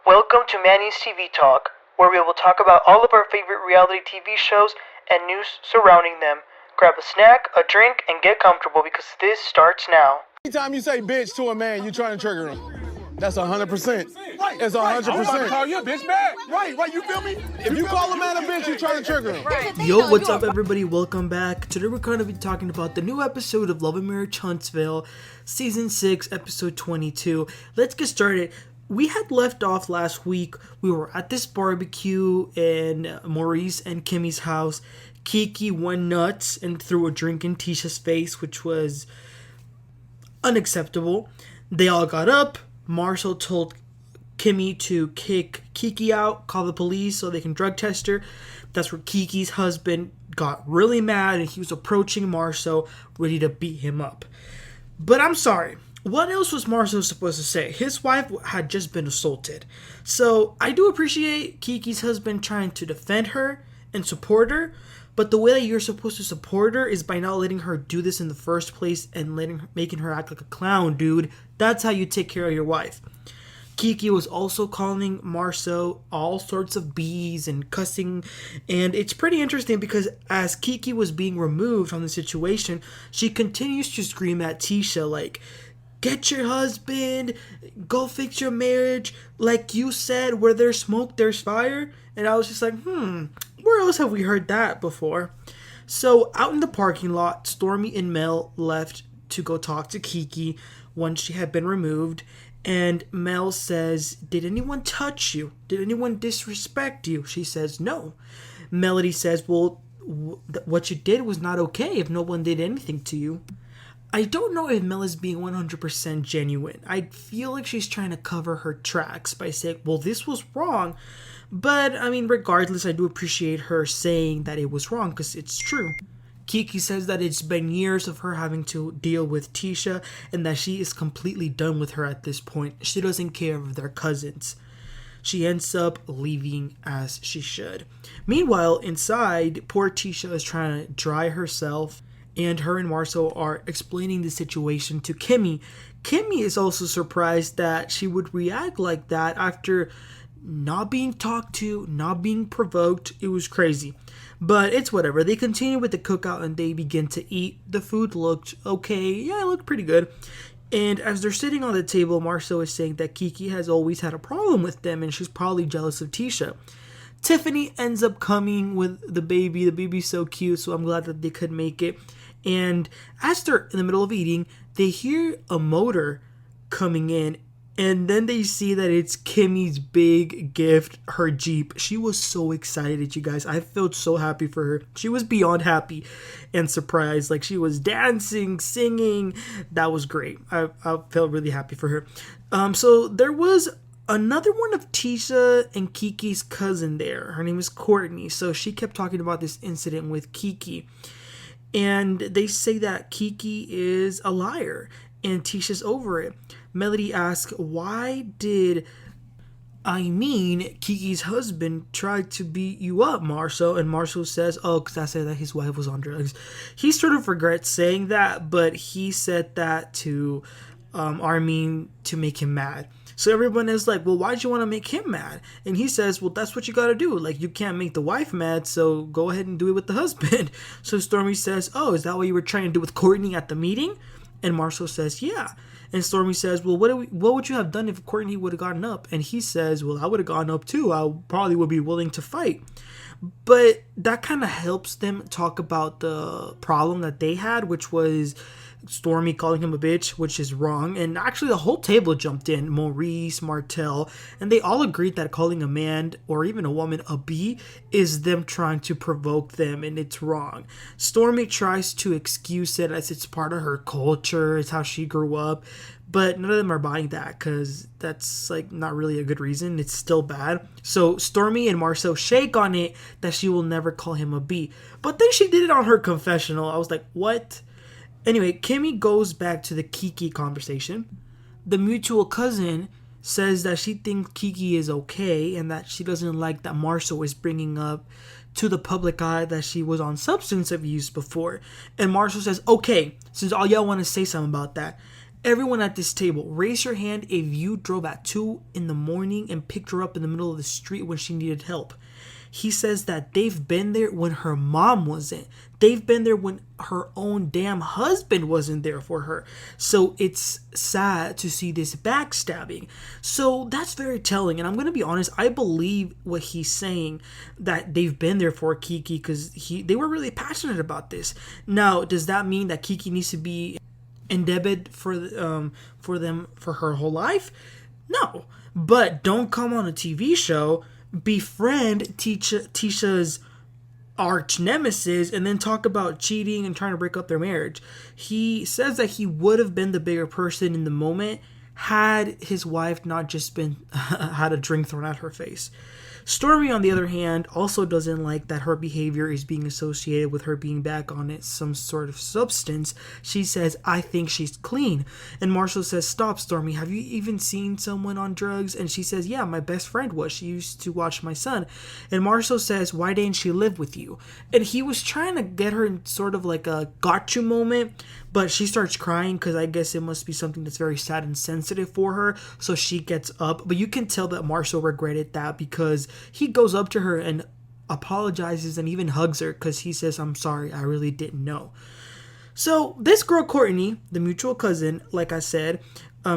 Welcome to Manny's TV Talk, where we will talk about all of our favorite reality TV shows and news surrounding them. Grab a snack, a drink, and get comfortable because this starts now. Anytime you say bitch to a man, you're trying to trigger him. That's 100%. Right. It's 100%. I'm about to call you a bitch back. Right, you feel me? If you call a man a bitch, you're trying to trigger him. Right. Yo, what's up everybody? Welcome back. Today we're going to be talking about the new episode of Love and Marriage Huntsville, Season 6, Episode 22. Let's get started. We had left off last week. We were at this barbecue in Maurice and Kimmi's house. Keke went nuts and threw a drink in Tisha's face, which was unacceptable. They all got up. Marsau told Kimmi to kick Keke out, call the police so they can drug test her. That's where Keke's husband got really mad and he was approaching Marsau, ready to beat him up. But I'm sorry. What else was Marsau supposed to say? His wife had just been assaulted. So I do appreciate Keke's husband trying to defend her and support her. But the way that you're supposed to support her is by not letting her do this in the first place and making her act like a clown, dude. That's how you take care of your wife. Keke was also calling Marsau all sorts of B's and cussing. And it's pretty interesting because as Keke was being removed from the situation, she continues to scream at Tisha like, get your husband, go fix your marriage. Like you said, where there's smoke, there's fire. And I was just like, where else have we heard that before? So out in the parking lot, Stormi and Nell left to go talk to Keke once she had been removed. And Nell says, did anyone touch you? Did anyone disrespect you? She says, no. Melody says, well, what you did was not okay if no one did anything to you. I don't know if Mel is being 100% genuine. I feel like she's trying to cover her tracks by saying, well, this was wrong. But, I mean, regardless, I do appreciate her saying that it was wrong because it's true. Keke says that it's been years of her having to deal with Tisha and that she is completely done with her at this point. She doesn't care if they're cousins. She ends up leaving as she should. Meanwhile, inside, poor Tisha is trying to dry herself. And her and Marsau are explaining the situation to Kimmi. Kimmi is also surprised that she would react like that after not being talked to, not being provoked. It was crazy. But it's whatever. They continue with the cookout and they begin to eat. The food looked okay. Yeah, it looked pretty good. And as they're sitting on the table, Marsau is saying that Keke has always had a problem with them and she's probably jealous of Tisha. Tifanny ends up coming with the baby. The baby's so cute, so I'm glad that they could make it. And as they're in the middle of eating, they hear a motor coming in. And then they see that it's Kimmi's big gift, her Jeep. She was so excited, you guys. I felt so happy for her. She was beyond happy and surprised. Like, she was dancing, singing. That was great. I felt really happy for her. So there was another one of Tisha and Keke's cousin there. Her name is Courtney. So she kept talking about this incident with Keke. And they say that Keke is a liar and Tisha's over it. Melody asks, why did Ameen, Keke's husband, try to beat you up, Marsau? And Marsau says, oh, because I said that his wife was on drugs. He sort of regrets saying that, but he said that to Ameen to make him mad. So everyone is like, well, why'd you want to make him mad? And he says, well, that's what you got to do. Like, you can't make the wife mad, so go ahead and do it with the husband. So Stormi says, oh, is that what you were trying to do with Courtney at the meeting? And Marsau says, yeah. And Stormi says, well, what would you have done if Courtney would have gotten up? And he says, well, I would have gotten up too. I probably would be willing to fight. But that kind of helps them talk about the problem that they had, which was Stormi calling him a bitch, which is wrong. And actually the whole table jumped in, Maurice, Martell, and they all agreed that calling a man or even a woman a B is them trying to provoke them, and it's wrong. Stormi tries to excuse it as it's part of her culture, it's how she grew up, but none of them are buying that because that's like not really a good reason. It's still bad. So Stormi and Marsau shake on it that she will never call him a B, but then she did it on her confessional. I was like, what? Anyway, Kimmi goes back to the Keke conversation. The mutual cousin says that she thinks Keke is okay and that she doesn't like that Marsau is bringing up to the public eye that she was on substance abuse before. And Marsau says, okay, since all y'all want to say something about that. everyone at this table, raise your hand if you drove at 2 in the morning and picked her up in the middle of the street when she needed help. He says that they've been there when her mom wasn't. They've been there when her own damn husband wasn't there for her. So it's sad to see this backstabbing. So that's very telling. And I'm going to be honest, I believe what he's saying, that they've been there for Keke because they were really passionate about this. Now, does that mean that Keke needs to be indebted for her whole life? No. But don't come on a TV show, befriend Tisha's arch nemesis, and then talk about cheating and trying to break up their marriage. He says that he would have been the bigger person in the moment had his wife not just been had a drink thrown at her face. Stormi, on the other hand, also doesn't like that her behavior is being associated with her being back on it, some sort of substance. She says, I think she's clean. And Marsau says, stop, Stormi. Have you even seen someone on drugs? And she says, yeah, my best friend was. She used to watch my son. And Marsau says, why didn't she live with you? And he was trying to get her in sort of like a got you moment, but she starts crying because I guess it must be something that's very sad and sensitive for her. So she gets up. But you can tell that Marsau regretted that because he goes up to her and apologizes and even hugs her because he says, I'm sorry, I really didn't know. So this girl, Courtney, the mutual cousin, like I said,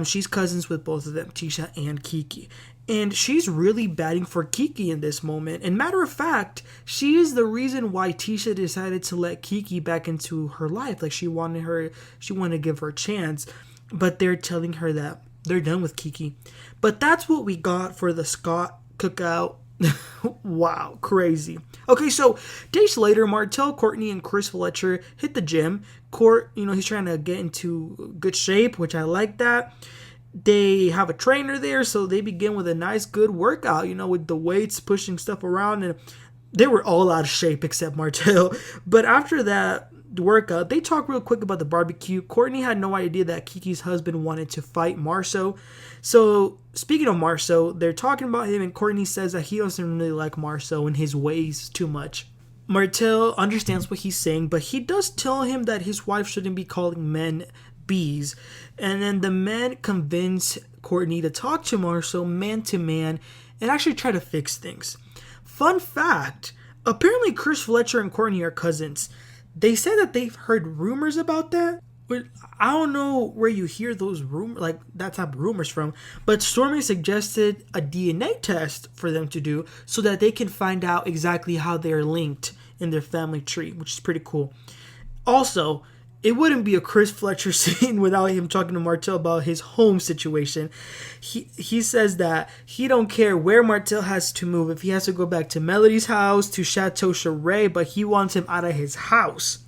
she's cousins with both of them, Tisha and Keke. And she's really batting for Keke in this moment. And matter of fact, she is the reason why Tisha decided to let Keke back into her life. Like she wanted to give her a chance. But they're telling her that they're done with Keke. But that's what we got for the Scott cookout. Wow, crazy. Okay, so days later, Martell, Courtney, and Chris Fletcher hit the gym. Court, he's trying to get into good shape, which I like that. They have a trainer there, so they begin with a nice, good workout, with the weights, pushing stuff around, and they were all out of shape except Martell. But after that workout, they talk real quick about the barbecue. Courtney had no idea that Keke's husband wanted to fight Marsau. So, speaking of Marsau, they're talking about him, and Courtney says that he doesn't really like Marsau and his ways too much. Martell understands what he's saying, but he does tell him that his wife shouldn't be calling men bees. And then the men convince Courtney to talk to Marsau man to man and actually try to fix things. Fun fact, apparently Chris Fletcher and Courtney are cousins. They said that they've heard rumors about that, but I don't know where you hear those rumors, like that type of rumors from. But Stormi suggested a DNA test for them to do so that they can find out exactly how they're linked in their family tree, which is pretty cool. Also, it wouldn't be a Chris Fletcher scene without him talking to Martell about his home situation. He says that he don't care where Martell has to move. If he has to go back to Melody's house, to Chateau Shari, but he wants him out of his house.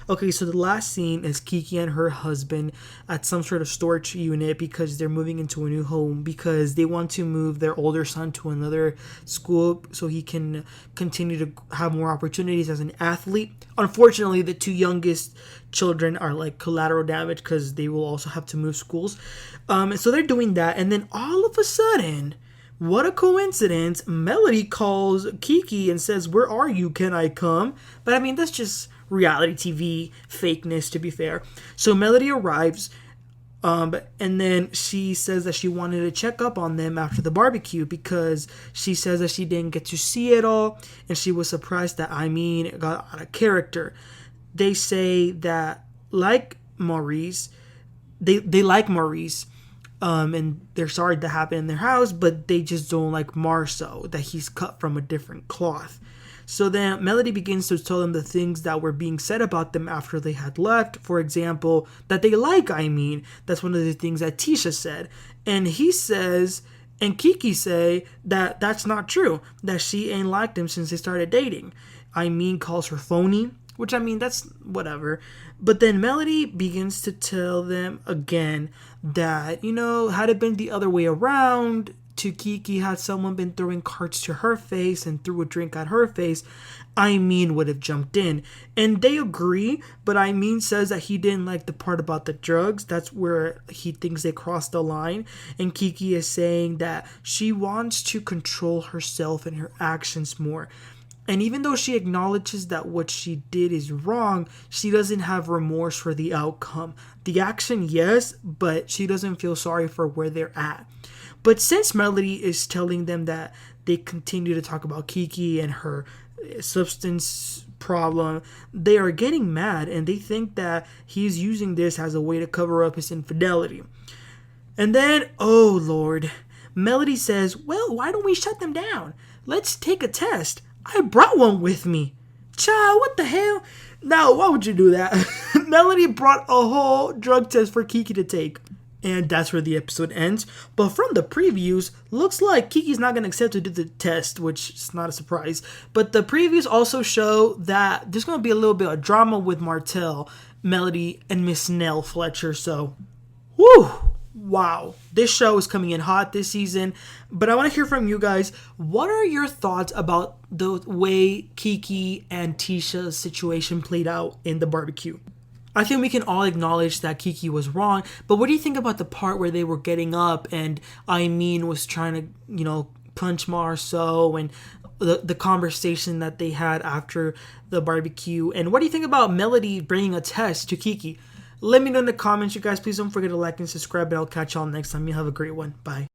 Okay, so the last scene is Keke and her husband at some sort of storage unit because they're moving into a new home because they want to move their older son to another school so he can continue to have more opportunities as an athlete. Unfortunately, the two youngest children are like collateral damage because they will also have to move schools. So they're doing that, and then all of a sudden, what a coincidence, Melody calls Keke and says, where are you? Can I come? But I mean, that's just reality TV fakeness, to be fair. So Melody arrives, and then she says that she wanted to check up on them after the barbecue because she says that she didn't get to see it all, and she was surprised that Ameen got out of character. They say that, like Maurice, they like Maurice, and they're sorry that happened in their house, but they just don't like Marsau, that he's cut from a different cloth. So then Melody begins to tell them the things that were being said about them after they had left. For example, that they like Ameen. That's one of the things that Tisha said. And he says, and Keke say that that's not true, that she ain't liked him since they started dating. Ameen calls her phony, which I mean, that's whatever. But then Melody begins to tell them again that, had it been the other way around, to Keke, had someone been throwing cards to her face and threw a drink at her face, Ameen would have jumped in. And they agree, but Ameen says that he didn't like the part about the drugs. That's where he thinks they crossed the line. And Keke is saying that she wants to control herself and her actions more. And even though she acknowledges that what she did is wrong, she doesn't have remorse for the outcome. The action, yes, but she doesn't feel sorry for where they're at. But since Melody is telling them that they continue to talk about Keke and her substance problem, they are getting mad and they think that he's using this as a way to cover up his infidelity. And then, oh Lord, Melody says, well, why don't we shut them down? Let's take a test. I brought one with me. Child, what the hell? Now, why would you do that? Melody brought a whole drug test for Keke to take. And that's where the episode ends. But from the previews, looks like Keke's not going to accept to do the test, which is not a surprise. But the previews also show that there's going to be a little bit of drama with Martell, Melody, and Miss Nell Fletcher. So, whew! Wow, this show is coming in hot this season, but I want to hear from you guys. What are your thoughts about the way Keke and Tisha's situation played out in the barbecue? I think we can all acknowledge that Keke was wrong, but what do you think about the part where they were getting up and Ameen was trying to, punch Marsau, and the conversation that they had after the barbecue? And what do you think about Melody bringing a test to Keke? Let me know in the comments, you guys. Please don't forget to like and subscribe, and I'll catch y'all next time. You have a great one. Bye.